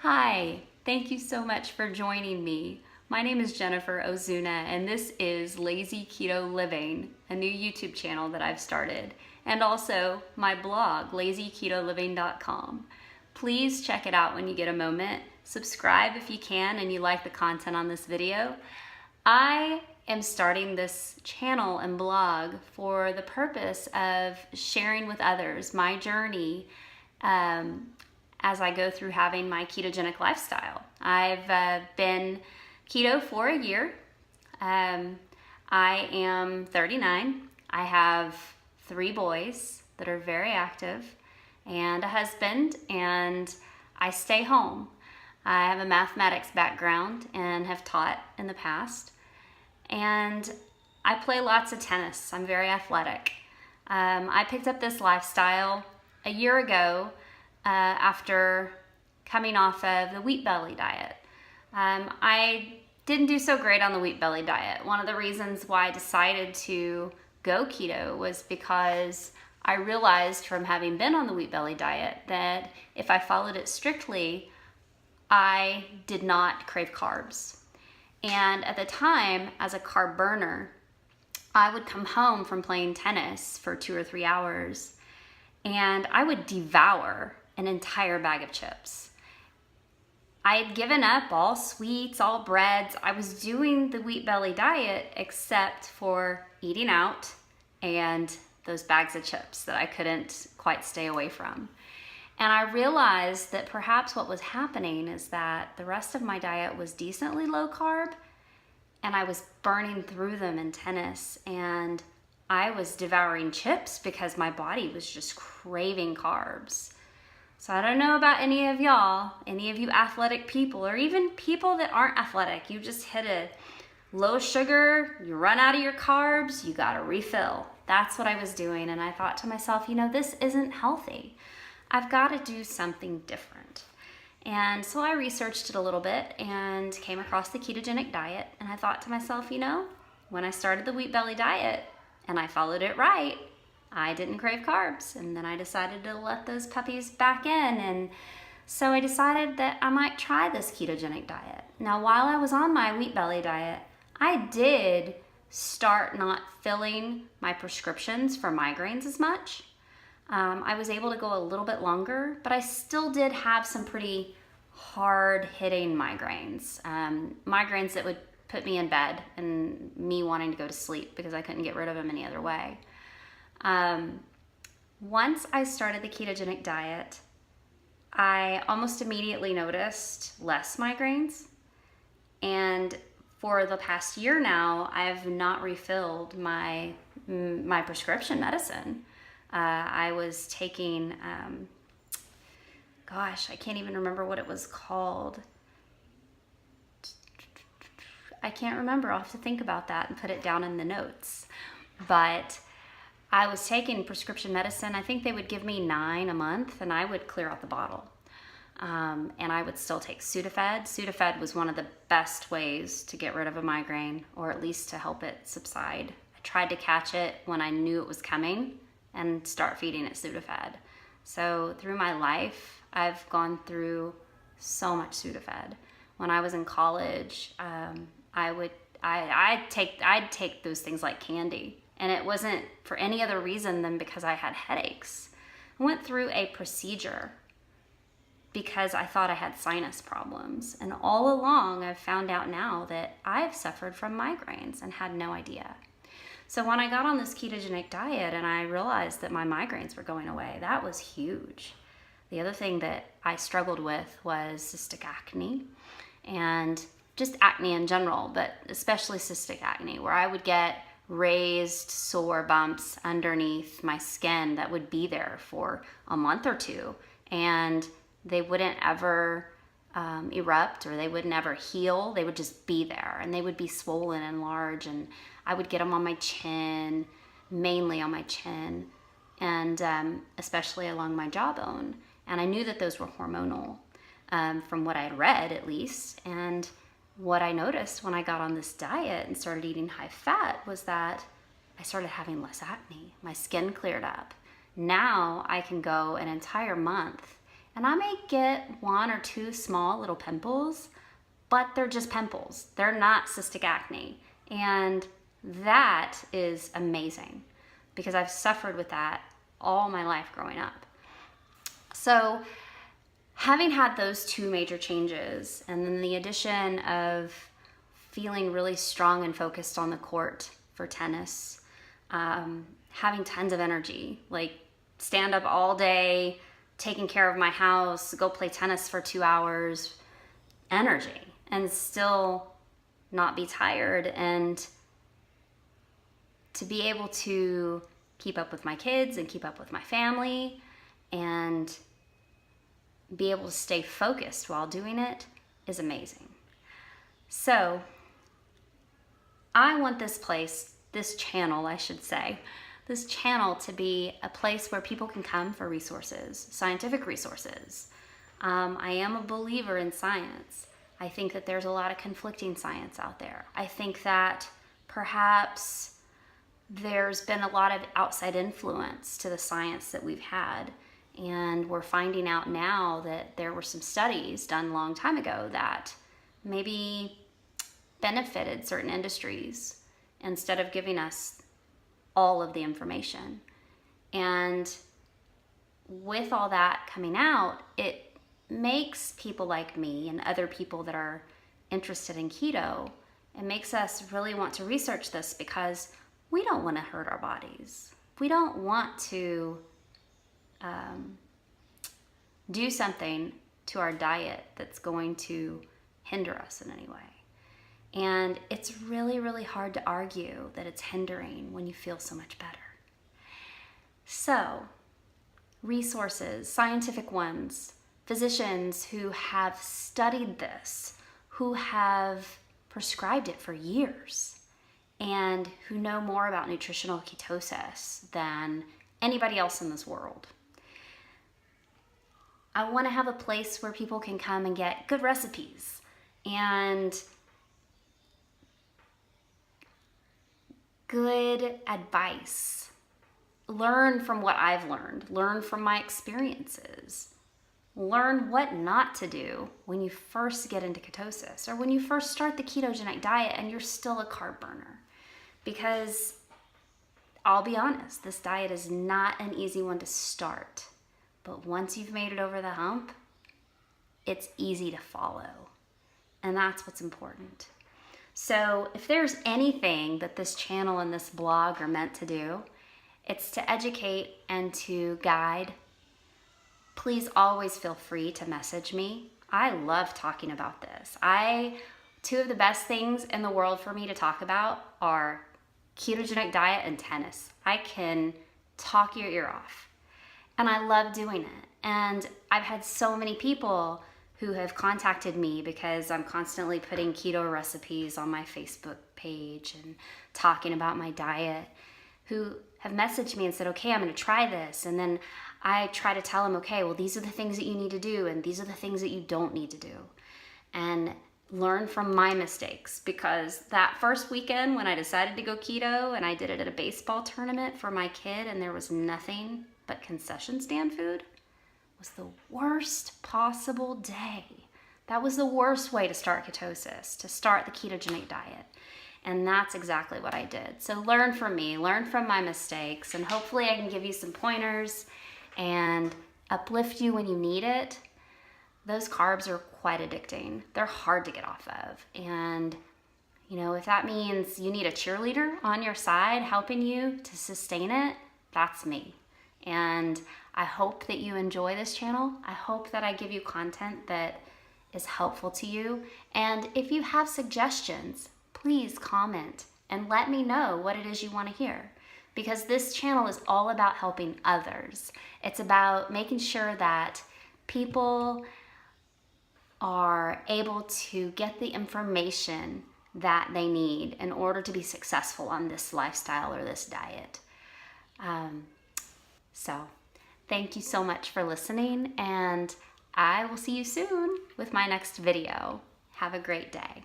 Hi, thank you so much for joining me. My name is Jennifer Ozuna, and this is Lazy Keto Living, a new YouTube channel that I've started, and also my blog, lazyketoliving.com. Please check it out when you get a moment. Subscribe if you can and you like the content on this video. I am starting this channel and blog for the purpose of sharing with others my journey as I go through having my ketogenic lifestyle. I've been keto for a year. I am 39. I have 3 boys that are very active and a husband, and I stay home. I have a mathematics background and have taught in the past. And I play lots of tennis. I'm very athletic. I picked up this lifestyle a year ago after coming off of the wheat belly diet. I didn't do so great on the wheat belly diet. One of the reasons why I decided to go keto was because I realized from having been on the wheat belly diet that if I followed it strictly, I did not crave carbs. And at the time, as a carb burner, I would come home from playing tennis for 2 or 3 hours and I would devour an entire bag of chips. I had given up all sweets, all breads. I was doing the wheat belly diet except for eating out and those bags of chips that I couldn't quite stay away from. And I realized that perhaps what was happening is that the rest of my diet was decently low carb and I was burning through them in tennis, and I was devouring chips because my body was just craving carbs. So I don't know about any of y'all, any of you athletic people, or even people that aren't athletic. You just hit a low sugar, you run out of your carbs, you gotta refill. That's what I was doing, and I thought to myself, this isn't healthy. I've gotta do something different. And so I researched it a little bit and came across the ketogenic diet, and I thought to myself, when I started the wheat belly diet and I followed it right, I didn't crave carbs, and then I decided to let those puppies back in, and so I decided that I might try this ketogenic diet. Now, while I was on my wheat belly diet, I did start not filling my prescriptions for migraines as much. I was able to go a little bit longer, but I still did have some pretty hard-hitting migraines. Migraines that would put me in bed and me wanting to go to sleep because I couldn't get rid of them any other way. Once I started the ketogenic diet, I almost immediately noticed less migraines. And for the past year now, I've not refilled my prescription medicine. I was taking, I can't even remember what it was called. I can't remember. I'll have to think about that and put it down in the notes. But I was taking prescription medicine. I think they would give me 9 a month, and I would clear out the bottle. And I would still take Sudafed. Sudafed was one of the best ways to get rid of a migraine, or at least to help it subside. I tried to catch it when I knew it was coming and start feeding it Sudafed. So through my life, I've gone through so much Sudafed. When I was in college, I'd take those things like candy, and it wasn't for any other reason than because I had headaches. I went through a procedure because I thought I had sinus problems, and all along I've found out now that I've suffered from migraines and had no idea. So when I got on this ketogenic diet and I realized that my migraines were going away, that was huge. The other thing that I struggled with was cystic acne, and just acne in general, but especially cystic acne, where I would get raised sore bumps underneath my skin that would be there for a month or two, and they wouldn't ever erupt, or they wouldn't ever heal. They would just be there, and they would be swollen and large, and I would get them on my chin, mainly on my chin, and especially along my jawbone. And I knew that those were hormonal, from what I had read at least. And what I noticed when I got on this diet and started eating high fat was that I started having less acne. My skin cleared up. Now I can go an entire month And I may get 1 or 2 small little pimples, but they're just pimples. They're not cystic acne. And that is amazing because I've suffered with that all my life growing up. So having had those 2 major changes, and then the addition of feeling really strong and focused on the court for tennis, having tons of energy, like stand up all day, taking care of my house, go play tennis for 2 hours, energy, and still not be tired, and to be able to keep up with my kids and keep up with my family and be able to stay focused while doing it is amazing. So I want this channel, I should say, this channel to be a place where people can come for resources, scientific resources. I am a believer in science. I think that there's a lot of conflicting science out there. I think that perhaps there's been a lot of outside influence to the science that we've had. And we're finding out now that there were some studies done a long time ago that maybe benefited certain industries instead of giving us all of the information. And with all that coming out, it makes people like me and other people that are interested in keto, it makes us really want to research this because we don't want to hurt our bodies. We don't want to do something to our diet that's going to hinder us in any way. And it's really, really hard to argue that it's hindering when you feel so much better. So, resources, scientific ones, physicians who have studied this, who have prescribed it for years, and who know more about nutritional ketosis than anybody else in this world. I want to have a place where people can come and get good recipes and good advice. Learn from what I've learned. Learn from my experiences. Learn what not to do when you first get into ketosis or when you first start the ketogenic diet and you're still a carb burner. Because I'll be honest, this diet is not an easy one to start. But once you've made it over the hump, it's easy to follow. And that's what's important. So if there's anything that this channel and this blog are meant to do, it's to educate and to guide. Please always feel free to message me. I love talking about this. Two of the best things in the world for me to talk about are ketogenic diet and tennis. I can talk your ear off. And I love doing it. And I've had so many people who have contacted me because I'm constantly putting keto recipes on my Facebook page and talking about my diet, who have messaged me and said, okay, I'm going to try this. And then I try to tell them, okay, well, these are the things that you need to do and these are the things that you don't need to do. And learn from my mistakes, because that first weekend when I decided to go keto and I did it at a baseball tournament for my kid and there was nothing but concession stand food, was the worst possible day. That was the worst way to start ketosis, to start the ketogenic diet. And that's exactly what I did. So learn from me, learn from my mistakes, and hopefully I can give you some pointers and uplift you when you need it. Those carbs are quite addicting. They're hard to get off of. And, if that means you need a cheerleader on your side helping you to sustain it, that's me. And I hope that you enjoy this channel. I hope that I give you content that is helpful to you. And if you have suggestions, please comment and let me know what it is you want to hear. Because this channel is all about helping others. It's about making sure that people are able to get the information that they need in order to be successful on this lifestyle or this diet. So thank you so much for listening, and I will see you soon with my next video. Have a great day.